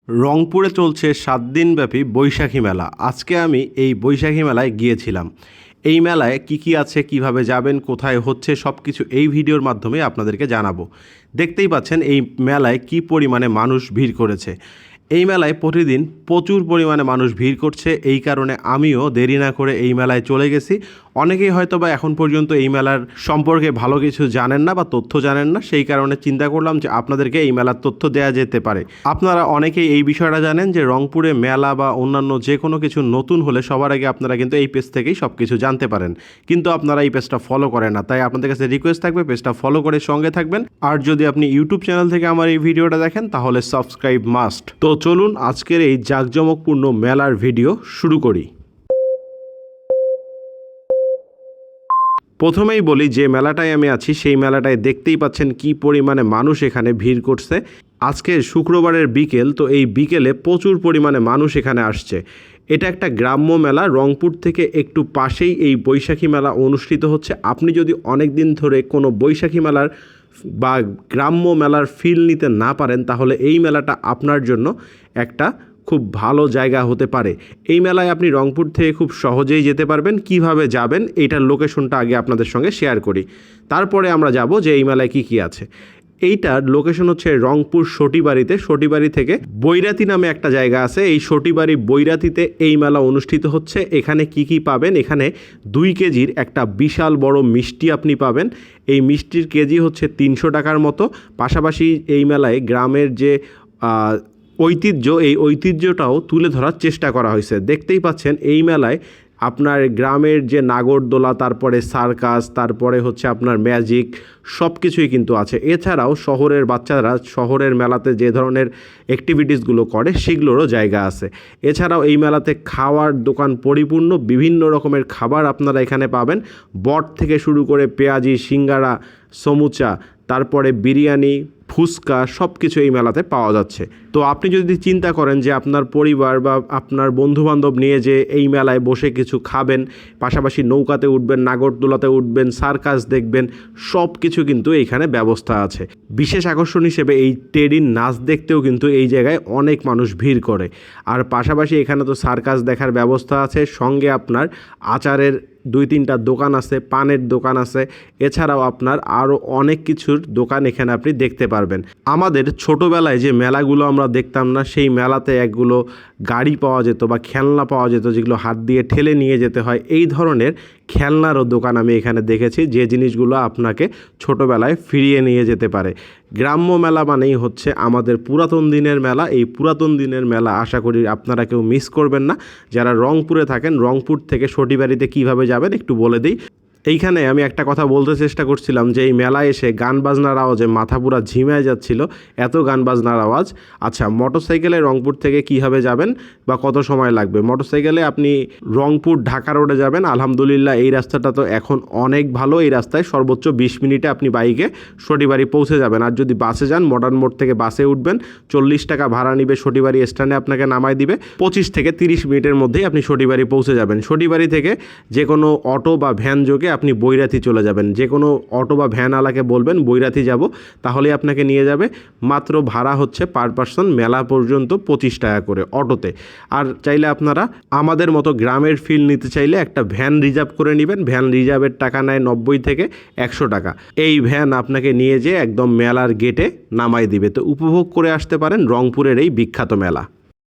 রংপুরে চলছে ৭ দিনব্যাপী বৈশাখী মেলা। আজকে আমি এই বৈশাখী মেলায় গিয়েছিলাম। এই মেলায় কি আছে, কিভাবে যাবেন, কোথায় হচ্ছে সব কিছু এই ভিডিওর মাধ্যমে আপনাদেরকে জানাবো। দেখতেই পাচ্ছেন এই মেলায় কি পরিমাণে মানুষ ভিড় করেছে। এই মেলায় প্রতিদিন প্রচুর পরিমাণে মানুষ ভিড় করছে, এই কারণে আমিও দেরি না করে এই মেলায় চলে গেছি। অনেকেই হয়তো বা এখন পর্যন্ত এই মেলার সম্পর্কে ভালো কিছু জানেন না বা তথ্য জানেন না, সেই কারণে চিন্তা করলাম যে আপনাদেরকে এই মেলার তথ্য দেওয়া যেতে পারে। আপনারা অনেকেই এই বিষয়টা জানেন যে রংপুরে মেলা বা অন্যান্য যে কোনো কিছু নতুন হলে সবার আগে আপনারা কিন্তু এই পেজ থেকেই সব কিছু জানতে পারেন, কিন্তু আপনারা এই পেজটা ফলো করেন না। তাই আপনাদের কাছে রিকোয়েস্ট থাকবে পেজটা ফলো করে সঙ্গে থাকবেন। আর যদি আপনি ইউটিউব চ্যানেল থেকে আমার এই ভিডিওটা দেখেন তাহলে সাবস্ক্রাইব মাস্ট। তো চলুন আজকের এই জাঁকজমকপূর্ণ মেলার ভিডিও শুরু করি। প্রথমেই বলি যে মেলাটায় আমি আছি সেই মেলাটায় দেখতেই পাচ্ছেন কি পরিমাণে মানুষ এখানে ভিড় করছে। আজকে শুক্রবারের বিকেল, তো এই বিকেলে প্রচুর পরিমাণে মানুষ এখানে আসছে। এটা একটা গ্রাম্য মেলা, রংপুর থেকে একটু পাশেই এই বৈশাখী মেলা অনুষ্ঠিত হচ্ছে। আপনি যদি অনেক দিন ধরে কোনো বৈশাখী মেলার বা গ্রাম্য মেলার ফিল নিতে না পারেন তাহলে এই মেলাটা আপনার জন্য একটা খুব ভালো জায়গা হতে পারে। এই মেলায় আপনি রংপুর থেকে খুব সহজেই যেতে পারবেন। কিভাবে যাবেন এইটার লোকেশনটা আগে আপনাদের সঙ্গে শেয়ার করি, তারপরে আমরা যাব যে এই মেলায় কি আছে। এইটার লোকেশন হচ্ছে রংপুর সটিবাড়িতে। সটিবাড়ি থেকে বৈরাতি নামে একটা জায়গা আছে, এই সটিবাড়ি বৈরাতিতে এই মেলা অনুষ্ঠিত হচ্ছে। এখানে কি পাবেন, এখানে 2 কেজির একটা বিশাল বড় মিষ্টি আপনি পাবেন। এই মিষ্টির কেজি হচ্ছে 300 টাকার মতো। পাশাপাশি এই মেলায় গ্রামের যে ঐতিহ্য, এই ঐতিহ্যটাও তুলে ধরার চেষ্টা করা হয়েছে। দেখতেই পাচ্ছেন এই মেলায় আপনার গ্রামের যে নাগরদোলা, তারপরে সার্কাস, তারপরে হচ্ছে আপনার ম্যাজিক, সব কিছুই কিন্তু আছে। এছাড়াও শহরের বাচ্চারা শহরের মেলাতে যে ধরনের অ্যাক্টিভিটিসগুলো করে সেগুলোরও জায়গা আছে। এছাড়াও এই মেলাতে খাওয়ার দোকান পরিপূর্ণ, বিভিন্ন রকমের খাবার আপনারা এখানে পাবেন। বট থেকে শুরু করে পেঁয়াজি, সিঙ্গারা, সমুচা, তারপরে বিরিয়ানি, ফুচকা, সব কিছু এই মেলাতে পাওয়া যাচ্ছে। তো আপনি যদি চিন্তা করেন যে আপনার পরিবার বা আপনার বন্ধুবান্ধব নিয়ে যে এই মেলায় বসে কিছু খাবেন, পাশাপাশি নৌকাতে উঠবেন, নাগরদোলাতে উঠবেন, সার্কাস দেখবেন, সব কিছু কিন্তু এইখানে ব্যবস্থা আছে। বিশেষ আকর্ষণ হিসেবে এই টেডির নাচ দেখতেও কিন্তু এই জায়গায় অনেক মানুষ ভিড় করে। আর পাশাপাশি এখানে তো সার্কাস দেখার ব্যবস্থা আছে, সঙ্গে আপনার আচারের 2-3টা দোকান আছে, পানের দোকান আছে। এছাড়াও আপনার আরও অনেক কিছুর দোকান এখানে আপনি দেখতে পারবেন। আমাদের ছোটোবেলায় যে মেলাগুলো আমরা দেখতাম না, সেই মেলাতে একগুলো গাড়ি পাওয়া যেত বা খেলনা পাওয়া যেত যেগুলো হাত দিয়ে ঠেলে নিয়ে যেতে হয়। এই ধরনের খেলনারও দোকান আমি এখানে দেখেছি, যে জিনিসগুলো আপনাকে ছোটোবেলায় ফিরিয়ে নিয়ে যেতে পারে। গ্রাম্য মেলা মানেই হচ্ছে আমাদের পুরাতন দিনের মেলা। এই পুরাতন দিনের মেলা আশা করি আপনারা কেউ মিস করবেন না। যারা রংপুরে থাকেন, রংপুর থেকে সটিবাড়িতে কিভাবে যাবেন একটু বলে দিই। এইখানে আমি একটা কথা বলতে চেষ্টা করছিলাম যে এই মেলায় এসে গান বাজনার আওয়াজে মাথা পুরা ঝিমায় যাচ্ছিল, এত গান বাজনার আওয়াজ। আচ্ছা, মোটরসাইকেলে রংপুর থেকে কীভাবে যাবেন বা কত সময় লাগবে? মোটরসাইকেলে আপনি রংপুর ঢাকা রোডে যাবেন। আলহামদুলিল্লাহ এই রাস্তাটা তো এখন অনেক ভালো। এই রাস্তায় সর্বোচ্চ 20 মিনিটে আপনি বাইকে সটিবাড়ি পৌঁছে যাবেন। আর যদি বাসে যান, মডার্ন মোড় থেকে বাসে উঠবেন, 40 টাকা ভাড়া নিবে, সটিবাড়ি স্ট্যান্ডে আপনাকে নামায় দিবে। 25 থেকে 30 মিনিটের মধ্যেই আপনি সটিবাড়ি পৌঁছে যাবেন। সটিবাড়ি থেকে যে কোনো অটো বা ভ্যান যোগে আপনি বৈরাতি চলে যাবেন। যে কোনো অটো বা ভ্যানওয়ালাকে বলবেন বৈরাতি যাব, তাহলেই আপনাকে নিয়ে যাবে। মাত্র ভাড়া হচ্ছে পার পারসন মেলা পর্যন্ত 25 টাকা করে অটোতে। আর চাইলে আপনারা আমাদের মতো গ্রামের ফিল নিতে চাইলে একটা ভ্যান রিজার্ভ করে নেবেন। ভ্যান রিজার্ভের টাকা নেয় 90 থেকে 100 টাকা। এই ভ্যান আপনাকে নিয়ে যেয়ে একদম মেলার গেটে নামাই দিবে। তো উপভোগ করে আসতে পারেন রংপুরের এই বিখ্যাত মেলা।